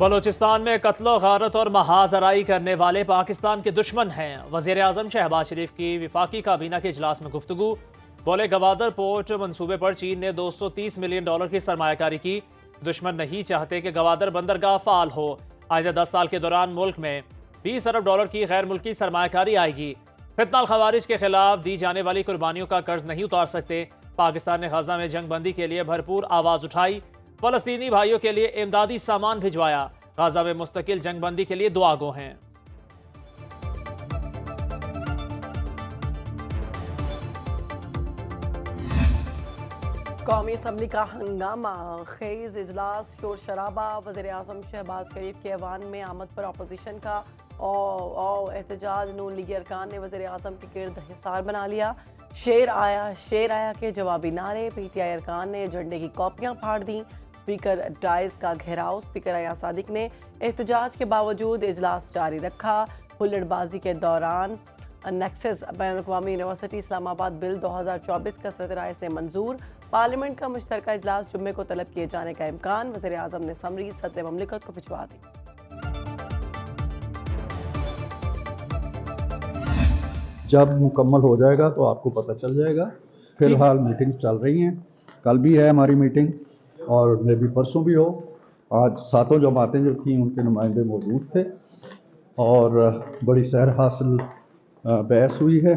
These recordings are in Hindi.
बलूचिस्तान में कत्लो गारत और महाजराई करने वाले पाकिस्तान के दुश्मन हैं। वजीर आजम शहबाज शरीफ की विफाकी काबीना के इजलास में गुफ्तगू। बोले गवादर पोर्ट मंसूबे पर चीन ने $230 मिलियन की सरमायाकारी की। दुश्मन नहीं चाहते कि गवादर बंदरगाह फाल हो। आइंदा 10 साल के दौरान मुल्क में $20 अरब की गैर मुल्की सरमायाकारी आएगी। फितना खवारिज के खिलाफ दी जाने वाली कुर्बानियों का कर्ज नहीं उतार सकते। पाकिस्तान ने गजा में जंग बंदी के लिए भरपूर आवाज उठाई। फलस्तीनी भाइयों के लिए इमदादी सामान भिजवाया। गाजा में मुस्तकिल जंगबंदी के लिए दुआगो हैं। कौमी असम्बली का हंगामा खेज इजलास शोर शराबा। वज़ीर आज़म शहबाज शरीफ के ऐवान में आमद पर अपोजिशन का एहतजाज। नून लीगी अरकान ने वज़ीर आज़म के गिर्द हिसार बना लिया। शेर आया के जवाबी नारे। PTI अरकान ने झंडे की कॉपियां फाड़ दी। स्पीकर डाइस का घेराव। स्पीकर अया सादिक ने एहतजाज के बावजूद इजलास जारी रखा। हुल्लड़बाजी के दौरान नेक्सस बैनुल-अक़वामी यूनिवर्सिटी इस्लामाबाद बिल 2024 कसरत राय से मंजूर। पार्लियामेंट का मुश्तरका इजलास जुम्मे को तलब किए जाने का इम्कान। वज़ीर आज़म ने समरी सदर ममलिकत को भिजवा दी। जब मुकम्मल हो जाएगा तो आपको पता चल जाएगा। फिलहाल मीटिंग चल रही हैं। कल भी है हमारी मीटिंग और मे भी परसों भी हो। आज सातों जमातें जो थी उनके नुमाइंदे मौजूद थे और बड़ी सैर हासिल बहस हुई है,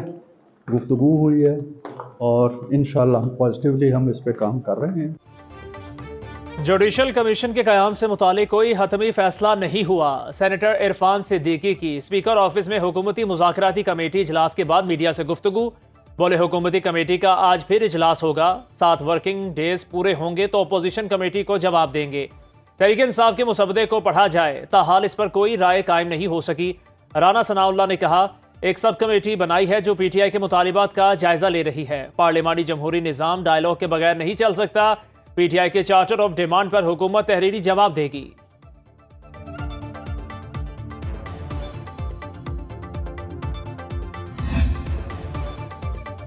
गुफ्तगू हुई है और इंशाअल्लाह पॉजिटिवली हम इस पे काम कर रहे हैं। जुडिशल कमीशन के क़याम से मुतालिक कोई हतमी फैसला नहीं हुआ। सेनेटर इरफान सिद्दीकी की स्पीकर ऑफिस में हुकूमती मुज़ाकराती कमेटी इजलास के बाद मीडिया से गुफ्तगू। बोले हुकूमती कमेटी का आज फिर इजलास होगा। 7 वर्किंग डेज पूरे होंगे तो अपोजिशन कमेटी को जवाब देंगे। तहरीक इंसाफ के मुसवदे को पढ़ा जाए, ताहाल इस पर कोई राय कायम नहीं हो सकी। राना सनाउल्लाह ने कहा एक सब कमेटी बनाई है जो PTI के मुतालिबात का जायजा ले रही है। पार्लियामानी जमहूरी निज़ाम डायलॉग के बगैर नहीं चल सकता। PTI के चार्टर ऑफ डिमांड पर हुकूमत तहरीरी जवाब देगी।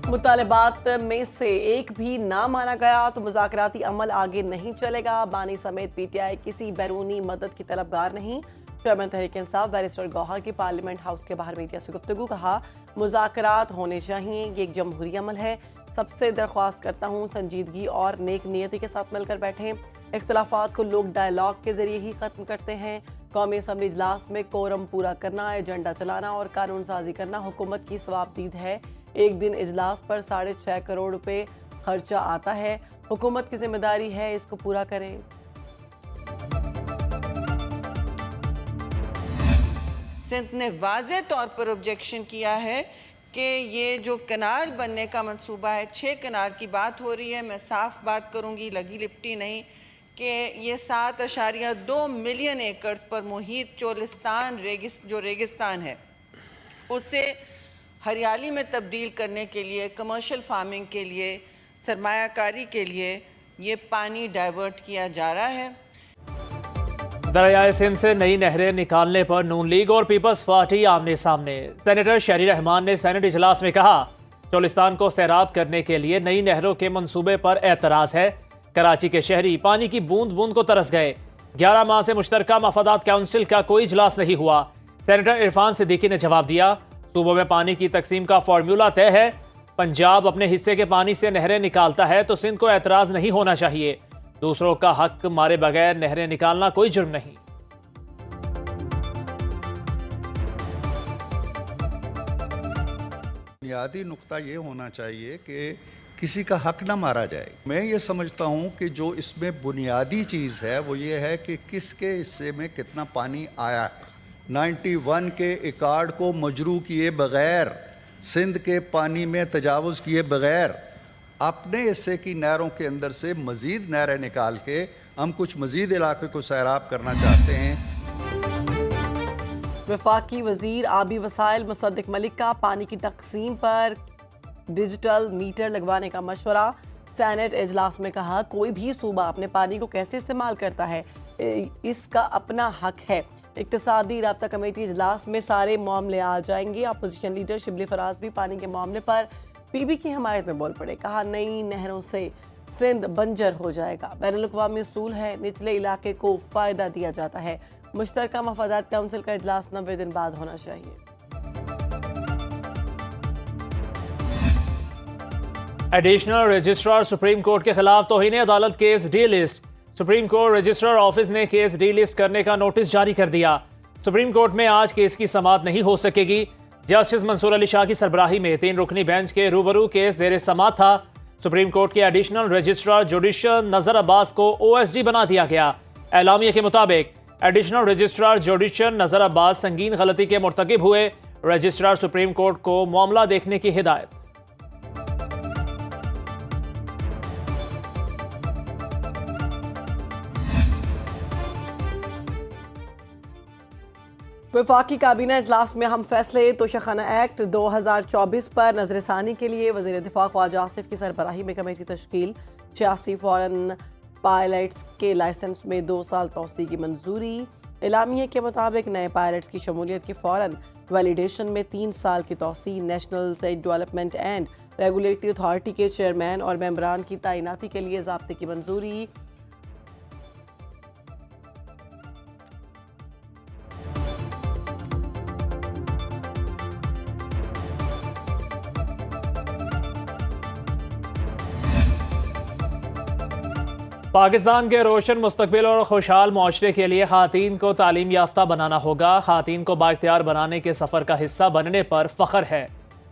मुतालिबात में से एक भी ना माना गया तो मुज़ाकराती अमल आगे नहीं चलेगा। बानी समेत PTI किसी बैरूनी मदद की तलबगार नहीं। चेयरमैन तहरीक इंसाफ बैरिस्टर गौहर की पार्लियामेंट हाउस के बाहर मीडिया से गुफ्तगू। कहा मुज़ाकरात होने चाहिए, ये एक जमहूरी अमल है। सबसे दरख्वास्त करता हूँ संजीदगी और नेक नियति के साथ मिलकर बैठें। इख्तलाफात को लोग डायलॉग के जरिए ही ख़त्म करते हैं। कौमी असम्बली इजलास में कोरम पूरा करना, एजेंडा चलाना और कानून साजी करना हुकूमत की सवाबदीद है। एक दिन इजलास पर 6.5 करोड़ रुपए खर्चा आता है। हुकूमत की जिम्मेदारी है इसको पूरा करें। सिंध ने वाज़े तौर पर ऑब्जेक्शन किया है कि ये जो कनाल बनने का मंसूबा है, 6 कनाल की बात हो रही है। मैं साफ बात करूंगी, लगी लिपटी नहीं, कि ये 7.2 मिलियन एकड़ पर मुहित चोलिस्तान जो रेगिस्तान है उसे हरियाली में तब्दील करने के लिए, कमर्शियल फार्मिंग के लिए, सरमायाकारी के लिए ये पानी डाइवर्ट किया जा रहा है। दरियाए सिंध से नई नहरें निकालने पर नून लीग और पीपल्स पार्टी आमने सामने। सेनेटर शहरी रहमान ने सेनेट इजलास में कहा चोलिस्तान को सैराब करने के लिए नई नहरों के मंसूबे पर एतराज है। कराची के शहरी पानी की बूंद बूंद को तरस गए। 11 माह से मुश्तरका मफादात काउंसिल का कोई इजलास नहीं हुआ। सेनेटर इरफान सिद्दीकी ने जवाब दिया सूबों में पानी की तकसीम का फॉर्मूला तय है। पंजाब अपने हिस्से के पानी से नहरें निकालता है तो सिंध को एतराज नहीं होना चाहिए। दूसरों का हक मारे बगैर नहरें निकालना कोई जुर्म नहीं। बुनियादी नुक्ता ये होना चाहिए कि किसी का हक ना मारा जाए। मैं ये समझता हूँ कि जो इसमें बुनियादी चीज़ है वो ये है कि किसके हिस्से में कितना पानी आया है। 91 के रिकॉर्ड को मजरू किए बगैर, सिंध के पानी में तजावुज़ किए बगैर अपने हिस्से की नहरों के अंदर से मज़ीद नहरें निकाल के हम कुछ मज़ीद इलाके को सैराब करना चाहते हैं। वफाकी वजीर आबी वसाइल मुसद्दिक मलिक का पानी की तकसीम पर डिजिटल मीटर लगवाने का मशवरा। सेनेट इजलास में कहा कोई भी सूबा अपने पानी को कैसे इस्तेमाल करता है इसका अपना हक है। इक्तिसादी राब्ता कमेटी इजलास में सारे मामले आ जाएंगे। अपोजिशन लीडर शिबली फराज भी पानी के मामले पर PB की हिमायत में बोल पड़े। कहा नई नहरों से सिंध बंजर हो जाएगा। बैनुल-अक़वामी उसूल है, निचले इलाके को फ़ायदा दिया जाता है। मुश्तरका मफादात काउंसिल का इजलास 90 दिन बाद होना चाहिए। एडिशनल रजिस्ट्रार सुप्रीम कोर्ट के खिलाफ तौहीन अदालत case D list. Supreme court registrar office ने केस डी लिस्ट करने का नोटिस जारी कर दिया। सुप्रीम कोर्ट में आज केस की समाअत नहीं हो सकेगी। जस्टिस मंसूर अली शाह की सरबराही में 3 रुकनी बेंच के रूबरू केस जेर समाअत था। सुप्रीम कोर्ट के एडिशनल रजिस्ट्रार जुडिशल नजर अब्बास को OSD बना दिया गया। एलामिया के मुताबिक एडिशनल रजिस्ट्रार जुडिशल नजर अब्बास संगीन गलती के मुर्तकिब हुए। रजिस्ट्रार सुप्रीम कोर्ट को मामला देखने की हिदायत। वफाकी काबीना इजलास में हम फैसले तोशाखाना एक्ट 2024 पर नजरसानी के लिए वज़ीर दिफा ख्वाजा आसिफ की सरबराही में कमेटी तश्कील। 86 फॉरेन पायलट्स के लाइसेंस में 2 साल तौसी की मंजूरी। एलामिया के मुताबिक नए पायलट्स की शमूलियत की फ़ौरन वैलिडेशन में 3 साल की तौसी। National seed development and regulatory authority के चेयरमैन और मेंबरान की तैनाती के लिए ज़ाब्ते की मंजूरी। पाकिस्तान के रोशन मुस्तकबिल और खुशहाल मुआशरे के लिए खातीन को तालीम याफ्ता बनाना होगा। खातीन को बाइख्तियार बनाने के सफ़र का हिस्सा बनने पर फ़ख्र है।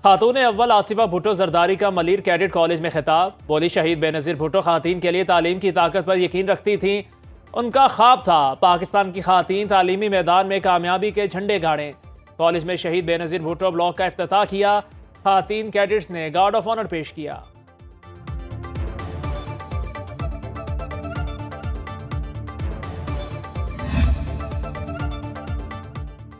खातून अव्वल आसिफा भुट्टो जरदारी का मलीर कैडेट कॉलेज में खिताब। बोली, शहीद बेनज़ीर भुट्टो खातीन के लिए तालीम की ताकत पर यकीन रखती थीं। उनका ख्वाब था पाकिस्तान की खातीन तालीमी मैदान में कामयाबी के झंडे गाड़ें। कॉलेज में शहीद बेनज़ीर भुट्टो ब्लॉक का इफ्तिताह किया। खातीन कैडेट्स ने गार्ड ऑफ ऑनर पेश किया।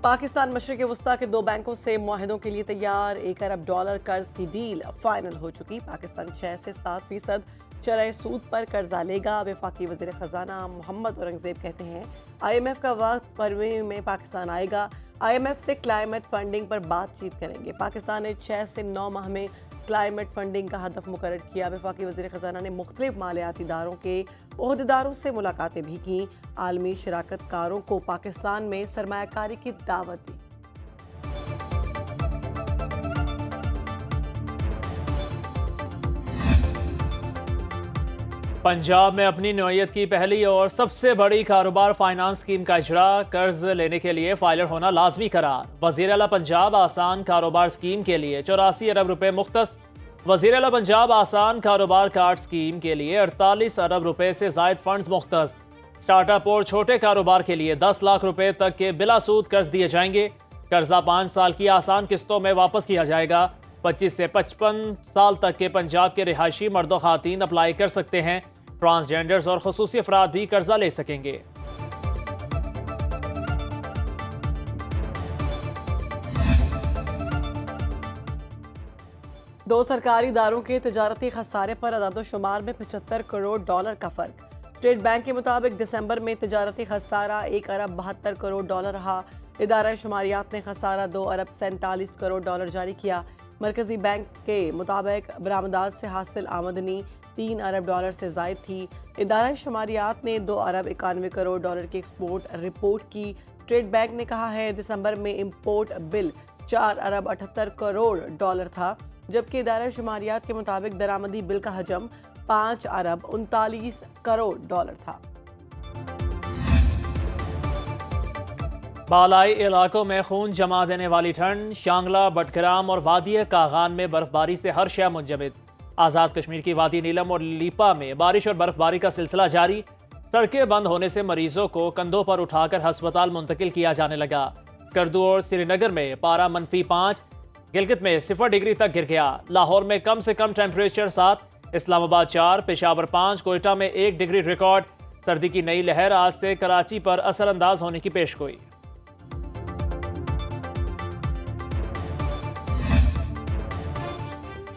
पाकिस्तान मशरिक़ वस्ता के 2 बैंकों से मुआहिदों के लिए तैयार। $1 अरब कर्ज की डील फाइनल हो चुकी। पाकिस्तान 6 से 7% शरह सूद पर कर्जा लेगा। वफाकी वज़ीर ख़जाना मोहम्मद औरंगज़ेब कहते हैं IMF का वक्त फरवरी में पाकिस्तान आएगा। IMF से क्लाइमेट फंडिंग पर बातचीत करेंगे। पाकिस्तान ने 6 से 9 माह में क्लाइमेट फंडिंग का हदफ मुकर्रर किया। वफाकी वज़ीर ख़जाना ने मुख्तलिफ मालियाती इदारों के ओहदेदारों से मुलाकातें भी की। आलमी शराकतकारों को पाकिस्तान में सरमायाकारी की दावत दी। पंजाब में अपनी नौयत की पहली और सबसे बड़ी कारोबार फाइनेंस स्कीम का इजरा। कर्ज लेने के लिए फाइलर होना लाजमी करार। वज़ीर आला पंजाब आसान कारोबार स्कीम के लिए 84 अरब रुपए मुख्तस। वज़ीर आला पंजाब आसान कारोबार कार्ड स्कीम के लिए 48 अरब रुपए से जायद फंड्स मुख्तस। स्टार्टअप और छोटे कारोबार के लिए 10 लाख रुपए तक के बिला सूद कर्ज दिए जाएंगे। कर्जा 5 साल की आसान किस्तों में वापस किया जाएगा। 25 से 55 साल तक के पंजाब के रिहायशी मर्दों खातीन अप्लाई कर सकते हैं। ट्रांसजेंडर्स और खुसूसी अफराद भी कर्जा ले सकेंगे। दो सरकारी इदारों के तजारती खसारे पर अदाद-ओ-शुमार में $75 करोड़ का फर्क। स्टेट बैंक के मुताबिक दिसंबर में तजारती खसारा $1 अरब 72 करोड़ रहा। इदारा शुमारियात ने खसारा $2 अरब 47 करोड़ जारी किया। मरकजी बैंक के मुताबिक बरामदात से हासिल आमदनी $3 अरब से जायद थी। इदारा शुमारियात ने $2 अरब 91 करोड़ की एक्सपोर्ट रिपोर्ट की। स्टेट बैंक ने कहा है दिसंबर में इंपोर्ट बिल $4 अरब 78 करोड़ था, जबकि इदारा शुमारियात के मुताबिक दरामदी बिल का हजम $5 अरब 39 करोड़ था। बालाई इलाकों में खून जमा देने वाली ठंड। शांगला, बटग्राम और वादी कागान में बर्फबारी से हर शय मुंजमद। आज़ाद कश्मीर की वादी नीलम और लीपा में बारिश और बर्फबारी का सिलसिला जारी। सड़कें बंद होने से मरीजों को कंधों पर उठाकर अस्पताल मुंतकिल किया जाने लगा। स्कर्दू और श्रीनगर में पारा -5, गिलगित में 0 डिग्री तक गिर गया। लाहौर में कम से कम टेम्परेचर 7, इस्लामाबाद 4, पेशावर 5, कोयटा में 1 डिग्री रिकॉर्ड। सर्दी की नई लहर आज से कराची पर असरअंदाज होने की पेशगोई।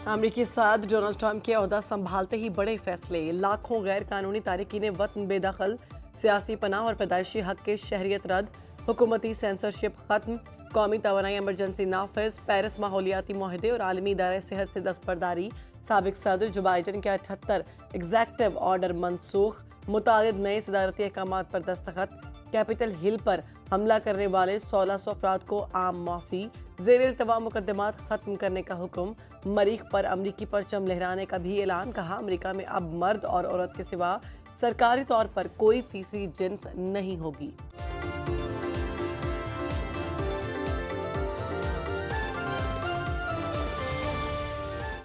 अमरीकी सदर डोनाल्ड ट्रंप के ओहदा संभालते ही बड़े फैसले। लाखों गैर कानूनी तारकीन वतन बेदखल। सियासी पनाह और पैदाइशी हक के शहरियत रद्द। हुकूमती सेंसरशिप खत्म। कौमी तवानाई एमरजेंसी नाफिज। पेरिस माहौलियाती मुआहदे और आलमी इदारे सेहत से दस्तबरदारी। साबिक सदर जो बाइडन के 78 एग्जेक्टिव ऑर्डर मनसूख। मुतादिद नए सदारती अहकामात पर दस्तखत। कैपिटल हिल पर हमला करने वाले 1600 अफराद को आम माफी, ज़ेर-इल्तवा मुकदमात खत्म करने का हुक्म, मरीख पर अमरीकी परचम लहराने का भी ऐलान। कहा, अमेरिका में अब मर्द और औरत के सिवा सरकारी तौर पर कोई तीसरी जिन्स नहीं होगी।